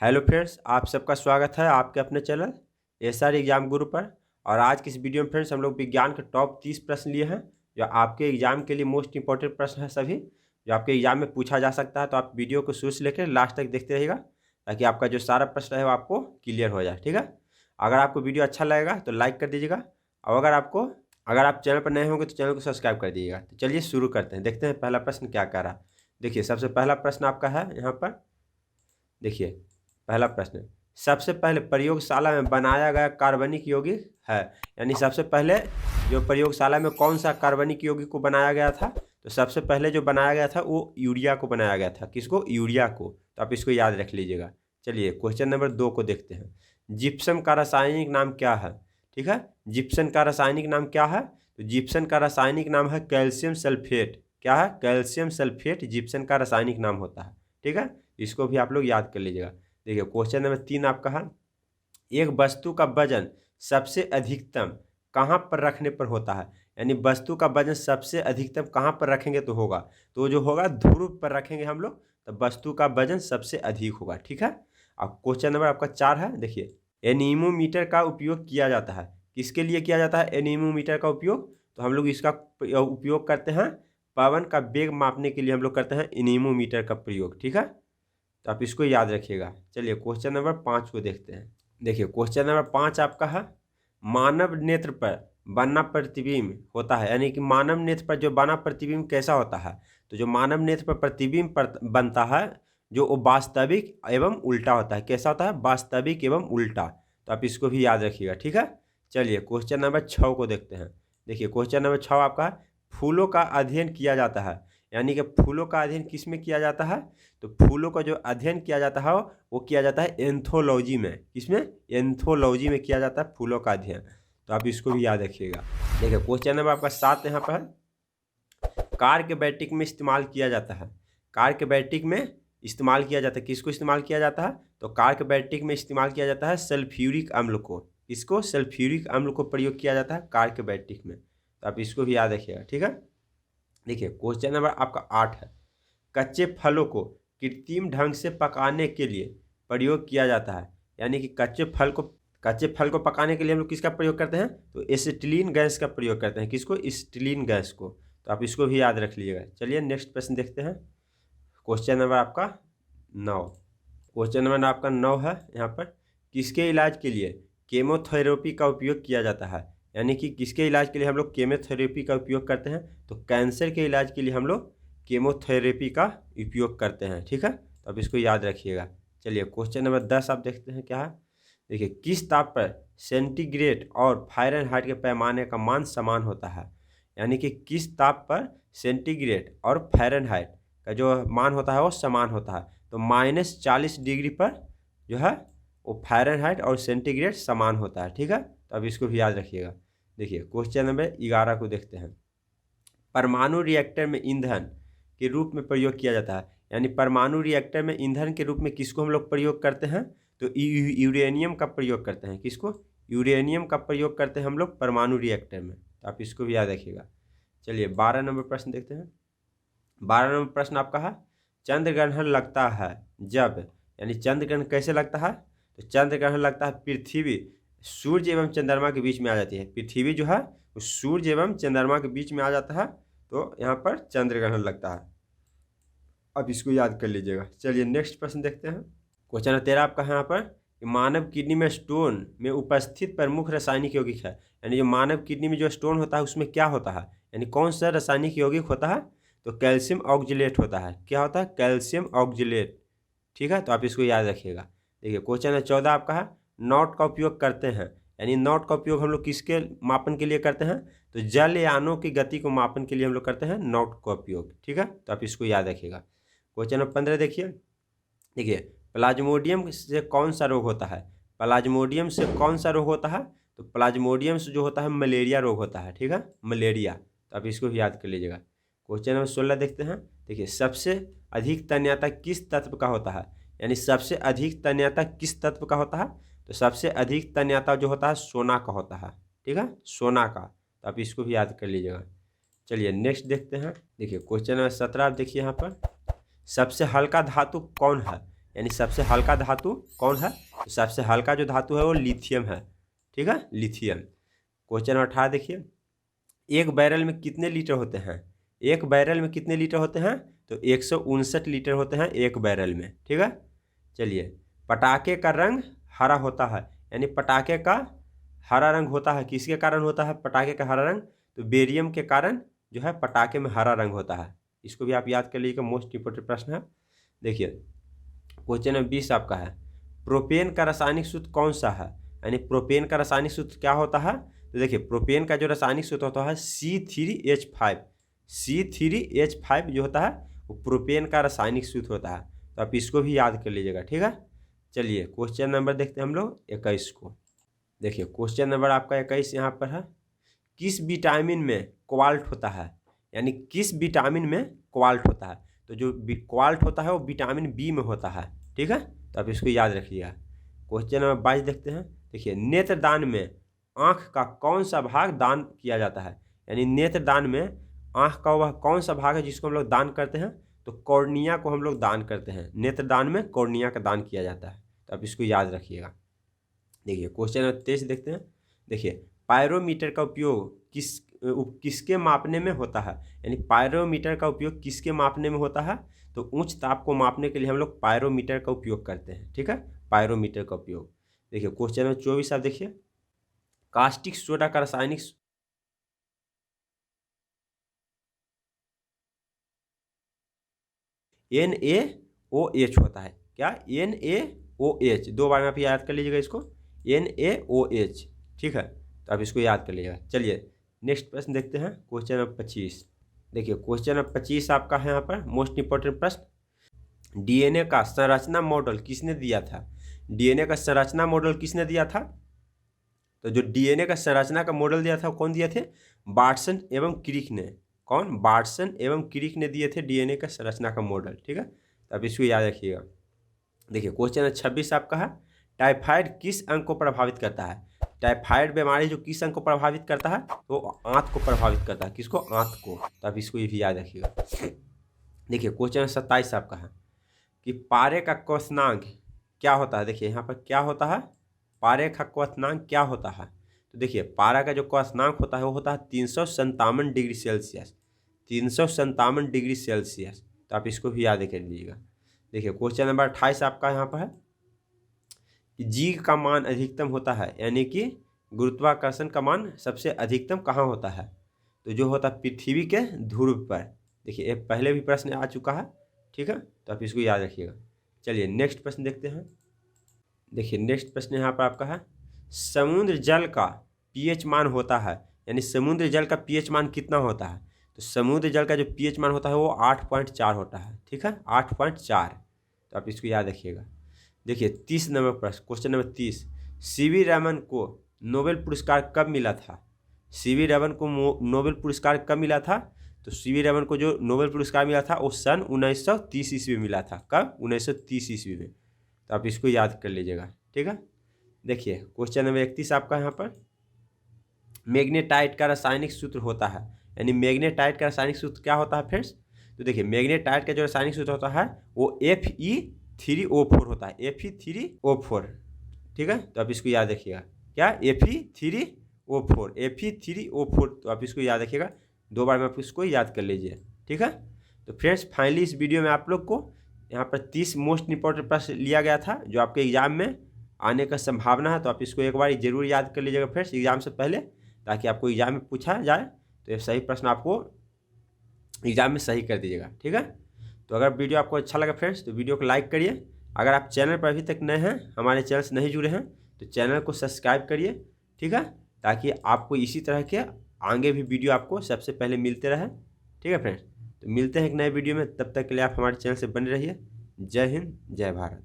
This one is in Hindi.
हेलो फ्रेंड्स, आप सबका स्वागत है आपके अपने चैनल एसआर एग्जाम गुरु पर। और आज की इस वीडियो में फ्रेंड्स हम लोग विज्ञान के टॉप 30 प्रश्न लिए हैं जो आपके एग्जाम के लिए मोस्ट इंपॉर्टेंट प्रश्न है सभी, जो आपके एग्जाम में पूछा जा सकता है। तो आप वीडियो को शुरू से लेकर लास्ट तक देखते रहिएगा ताकि आपका जो सारा प्रश्न है वो आपको क्लियर हो जाए। ठीक है, अगर आपको वीडियो अच्छा लगेगा तो लाइक कर दीजिएगा, और अगर आप चैनल पर नए होंगे तो चैनल को सब्सक्राइब कर दीजिएगा। तो चलिए शुरू करते हैं, देखते हैं पहला प्रश्न क्या कह रहा है। देखिए, सबसे पहला प्रश्न आपका है यहाँ पर। देखिए, पहला प्रश्न, सबसे पहले प्रयोगशाला में बनाया गया कार्बनिक यौगिक है। यानी सबसे पहले जो प्रयोगशाला में कौन सा कार्बनिक यौगिक को बनाया गया था, तो सबसे पहले जो बनाया गया था वो यूरिया को बनाया गया था। किसको? यूरिया को। तो आप इसको याद रख लीजिएगा। चलिए क्वेश्चन नंबर 2 को देखते हैं। जिप्सम का रासायनिक नाम क्या है? ठीक है, जिप्सम का रासायनिक नाम क्या है? तो जिप्सम का रासायनिक नाम है कैल्शियम सल्फेट। क्या है? कैल्शियम सल्फेट जिप्सम का रासायनिक नाम होता है। ठीक है, इसको भी आप लोग याद कर लीजिएगा। देखिए क्वेश्चन नंबर 3 आपका है, एक वस्तु का वजन सबसे अधिकतम कहाँ पर रखने पर होता है? यानी वस्तु का वजन सबसे अधिकतम कहाँ पर रखेंगे तो होगा, तो जो होगा ध्रुव पर रखेंगे हम लोग, तो वस्तु का वजन सबसे अधिक होगा। ठीक है, अब क्वेश्चन नंबर आपका 4 है। देखिए, एनीमोमीटर का उपयोग किया जाता है। किसके लिए किया जाता है एनीमोमीटर का उपयोग? तो हम लोग इसका उपयोग करते हैं पवन का वेग मापने के लिए, हम लोग करते हैं एनीमोमीटर का प्रयोग। ठीक है, तो आप इसको याद रखिएगा। चलिए क्वेश्चन नंबर 5 को देखते हैं। देखिए क्वेश्चन नंबर 5 आपका है, मानव नेत्र पर बना प्रतिबिंब होता है। यानी कि मानव नेत्र पर जो बना प्रतिबिंब कैसा होता है? तो जो मानव नेत्र पर प्रतिबिंब बनता है जो वो वास्तविक एवं उल्टा होता है। कैसा होता है? वास्तविक एवं उल्टा। तो आप इसको भी याद रखिएगा। ठीक है, चलिए क्वेश्चन नंबर 6 को देखते हैं। देखिए क्वेश्चन नंबर 6 आपका है, फूलों का अध्ययन किया जाता है। यानी कि फूलों का अध्ययन किस में किया जाता है? तो फूलों का जो अध्ययन किया जाता है वो किया जाता है एंथोलॉजी में। किसमें? एंथोलॉजी में किया जाता है फूलों का अध्ययन। तो आप इसको भी याद रखिएगा। देखिए क्वेश्चन नंबर आपका 7 यहाँ पर है, कार के बैटरी में इस्तेमाल किया जाता है। कार के बैटरी में इस्तेमाल किया जाता है। किसको इस्तेमाल किया जाता है? तो कार के बैटरी में इस्तेमाल किया जाता है सल्फ्यूरिक अम्ल को। इसको सल्फ्यूरिक अम्ल को प्रयोग किया जाता है कार के बैटरी में। तो आप इसको भी याद रखिएगा। ठीक है, देखिए क्वेश्चन नंबर आपका 8 है, कच्चे फलों को कृत्रिम ढंग से पकाने के लिए प्रयोग किया जाता है। यानी कि कच्चे फल को पकाने के लिए हम लोग किसका प्रयोग करते हैं? तो एसिटिलीन गैस का प्रयोग करते हैं। किसको? एसिटिलीन गैस को। तो आप इसको भी याद रख लीजिएगा। चलिए नेक्स्ट प्रश्न देखते हैं। क्वेश्चन नंबर आपका 9, क्वेश्चन नंबर आपका 9 है यहाँ पर, किसके इलाज के लिए केमोथेरेपी का उपयोग किया जाता है? यानी कि किसके इलाज के लिए हम लोग केमोथेरेपी का उपयोग करते हैं? तो कैंसर के इलाज के लिए हम लोग केमोथेरेपी का उपयोग करते हैं। ठीक है, तो अब इसको याद रखिएगा। चलिए क्वेश्चन नंबर 10 आप देखते हैं क्या है। देखिए, किस ताप पर सेंटीग्रेड और फ़ारेनहाइट के पैमाने का मान समान होता है? यानी कि किस ताप पर सेंटीग्रेड और फ़ारेनहाइट का जो मान होता है वो समान होता है? तो -40 डिग्री पर जो है वो फ़ारेनहाइट और सेंटीग्रेड समान होता है। ठीक है, तो अब इसको भी याद रखिएगा। देखिए क्वेश्चन नंबर 11 को देखते हैं, परमाणु रिएक्टर में ईंधन के रूप में प्रयोग किया जाता है। यानी परमाणु रिएक्टर में ईंधन के रूप में किसको हम लोग प्रयोग करते हैं? तो यूरेनियम का प्रयोग करते हैं। किसको? यूरेनियम का प्रयोग करते हैं हम लोग परमाणु रिएक्टर में। तो आप इसको भी याद रखिएगा। चलिए 12 नंबर प्रश्न देखते हैं। 12 नंबर प्रश्न आपका है, चंद्र ग्रहण लगता है जब, यानी चंद्र ग्रहण कैसे लगता है? तो चंद्र ग्रहण लगता है पृथ्वी सूर्य एवं चंद्रमा के बीच में आ जाती है। पृथ्वी जो है वो सूर्य एवं चंद्रमा के बीच में आ जाता है, तो यहाँ पर चंद्र ग्रहण लगता है। अब इसको याद कर लीजिएगा। चलिए नेक्स्ट प्रश्न देखते हैं। क्वेश्चन नंबर 13 आपका है यहाँ पर, मानव किडनी में स्टोन में उपस्थित प्रमुख रासायनिक यौगिक है। यानी जो मानव किडनी में जो स्टोन होता है उसमें क्या होता है? यानी कौन सा रासायनिक यौगिक होता है? तो कैल्शियम ऑक्जेलेट होता है। क्या होता है? Calcium oxalate. ठीक है, तो आप इसको याद रखिएगा। देखिए क्वेश्चन नंबर 14 आपका है, नॉट का उपयोग करते हैं। यानी नॉट का उपयोग हम लोग किसके मापन के लिए करते हैं? तो जलयानों की गति को मापन के लिए हम लोग करते हैं नॉट का उपयोग। ठीक है, तो आप इसको याद रखिएगा। क्वेश्चन नंबर 15 देखिए। देखिए, प्लाज्मोडियम से कौन सा रोग होता है? प्लाज्मोडियम से कौन सा रोग होता है? तो प्लाज्मोडियम से जो होता है मलेरिया रोग होता है। ठीक है, मलेरिया। तो आप इसको भी याद कर लीजिएगा। क्वेश्चन नंबर 16 देखते हैं। देखिए, सबसे अधिक तन्यता किस तत्व का होता है? यानी सबसे अधिक तन्यता किस तत्व का होता है? तो सबसे अधिक तन्यता जो होता है सोना का होता है। ठीक है, सोना का। तो आप इसको भी याद कर लीजिएगा। चलिए नेक्स्ट देखते हैं। देखिए क्वेश्चन नंबर 17 आप देखिए यहाँ पर, सबसे हल्का धातु कौन है? यानी सबसे हल्का धातु कौन है? तो सबसे हल्का जो धातु है वो लिथियम है। ठीक है, लिथियम। क्वेश्चन नंबर 18 देखिए, एक बैरल में कितने लीटर होते हैं? एक बैरल में कितने लीटर होते हैं? तो 159 लीटर होते हैं एक बैरल में। ठीक है, चलिए। पटाखे का रंग हरा होता है, यानी पटाखे का हरा रंग होता है, किसके कारण होता है पटाखे का हरा रंग? तो बेरियम के कारण जो है पटाखे में हरा रंग होता है। इसको भी आप याद कर लीजिएगा, मोस्ट इंपोर्टेंट प्रश्न है। देखिए क्वेश्चन नंबर 20 आपका है, प्रोपेन का रासायनिक सूत्र कौन सा है? यानी प्रोपेन का रासायनिक सूत्र क्या होता है? तो देखिए प्रोपेन का जो रासायनिक सूत्र होता है C3H5। C3H5 जो होता है वो प्रोपेन का रासायनिक सूत्र होता है, तो आप इसको भी याद कर लीजिएगा। ठीक है, चलिए क्वेश्चन नंबर देखते हैं हम लोग 21 को। देखिए क्वेश्चन नंबर आपका 21 यहाँ पर है, किस विटामिन में कोबाल्ट होता है? यानी किस विटामिन में कोबाल्ट होता है? तो जो कोबाल्ट होता है वो विटामिन बी में होता है। ठीक है, तो आप इसको याद रखिएगा। क्वेश्चन नंबर 22 देखते हैं। देखिए नेत्रदान में आँख का कौन सा भाग दान किया जाता है? यानी नेत्रदान में आँख का वह कौन सा भाग है जिसको हम लोग दान करते हैं? तो कॉर्निया को हम लोग दान करते हैं। नेत्रदान में कॉर्निया का दान किया जाता है, तो आप इसको याद रखिएगा। देखिए क्वेश्चन नंबर 23 देखते हैं। देखिए पायरोमीटर का उपयोग किसके मापने में होता है? यानी पायरोमीटर का उपयोग किसके मापने में होता है? तो उच्च ताप को मापने के लिए हम लोग पायरोमीटर का उपयोग करते हैं। ठीक है, पायरोमीटर का उपयोग। देखिए क्वेश्चन नंबर 24 आप देखिए, कास्टिक सोडा का रासायनिक NaOH होता है। क्या? NaOH। दो बार में आप याद कर लीजिएगा इसको, NaOH। ठीक है, तो आप इसको याद कर लीजिएगा। चलिए नेक्स्ट प्रश्न देखते हैं, क्वेश्चन नंबर 25। देखिए क्वेश्चन नंबर 25 आपका है यहाँ पर मोस्ट इंपॉर्टेंट प्रश्न, डीएनए का संरचना मॉडल किसने दिया था? डीएनए का संरचना मॉडल किसने दिया था? तो जो डीएनए का संरचना का मॉडल दिया था वो कौन दिए थे? वाटसन एवं क्रिक ने। कौन? वाटसन एवं क्रिक ने दिए थे डीएनए का संरचना का मॉडल। ठीक है, तो आप इसको याद रखिएगा। देखिए क्वेश्चन नंबर 26 आपका है, टाइफाइड किस अंग को प्रभावित करता है? टाइफाइड बीमारी जो किस अंग को प्रभावित करता है? तो आंत को प्रभावित करता है। किसको? आंत को। तो आप इसको ये भी याद रखिएगा। देखिए क्वेश्चन नंबर 27 आपका है कि पारे का क्वथनांक क्या होता है? देखिए यहाँ पर क्या होता है, पारे का क्वथनांक क्या होता है? तो देखिए पारा का जो क्वथनांक होता है वो होता है 357 डिग्री सेल्सियस। 357 डिग्री सेल्सियस, तो आप इसको भी याद कर लीजिएगा। देखिए क्वेश्चन नंबर 28 आपका यहाँ पर है कि जी का मान अधिकतम होता है, यानी कि गुरुत्वाकर्षण का मान सबसे अधिकतम कहाँ होता है? तो जो होता है पृथ्वी के ध्रुव पर। देखिए ये पहले भी प्रश्न आ चुका है। ठीक है, तो आप इसको याद रखिएगा। चलिए नेक्स्ट प्रश्न देखते हैं। देखिए नेक्स्ट प्रश्न यहाँ पर आपका है, समुद्र जल का पीएच मान होता है, यानी समुद्र जल का पीएच मान कितना होता है? तो समुद्र जल का जो पीएच मान होता है वो 8.4 होता है। ठीक है, 8.4, तो आप इसको याद रखिएगा। देखिए 30 नंबर प्रश्न, क्वेश्चन नंबर 30, सीवी रमन को नोबेल पुरस्कार कब मिला था? सीवी रमन को नोबेल पुरस्कार कब मिला था? तो सीवी रमन को जो नोबेल पुरस्कार मिला था वो सन 1930 ईस्वी में मिला था। कब? 1930 ईस्वी में, तो आप इसको याद कर लीजिएगा। ठीक है, देखिए क्वेश्चन नंबर 31 आपका यहाँ पर, मैग्नेटाइट का रासायनिक सूत्र होता है, यानी मैग्नेटाइट का रासायनिक सूत्र क्या होता है फ्रेंड्स? तो देखिए मैग्नेटाइट का जो रासायनिक सूत्र होता है वो Fe3O4 होता है, Fe3O4। ठीक है, तो आप इसको याद रखिएगा। क्या? Fe3O4, तो आप इसको याद रखिएगा। दो बार में आप इसको याद कर लीजिए। ठीक है, तो फ्रेंड्स फाइनली इस वीडियो में आप लोग को यहाँ पर 30 मोस्ट इंपॉर्टेंट प्रश्न लिया गया था जो आपके एग्जाम में आने का संभावना है, तो आप इसको एक बार जरूर याद कर लीजिएगा फ्रेंड्स एग्जाम से पहले, ताकि आपको एग्जाम में पूछा जाए तो ये सही प्रश्न आपको एग्जाम में सही कर दीजिएगा। ठीक है, तो अगर वीडियो आपको अच्छा लगा फ्रेंड्स तो वीडियो को लाइक करिए। अगर आप चैनल पर अभी तक नए हैं, हमारे चैनल से नहीं जुड़े हैं, तो चैनल को सब्सक्राइब करिए। ठीक है, ताकि आपको इसी तरह के आगे भी वीडियो आपको सबसे पहले मिलते रहे। ठीक है फ्रेंड्स, तो मिलते हैं एक नए वीडियो में, तब तक के लिए आप हमारे चैनल से बने रहिए। जय हिंद, जय भारत।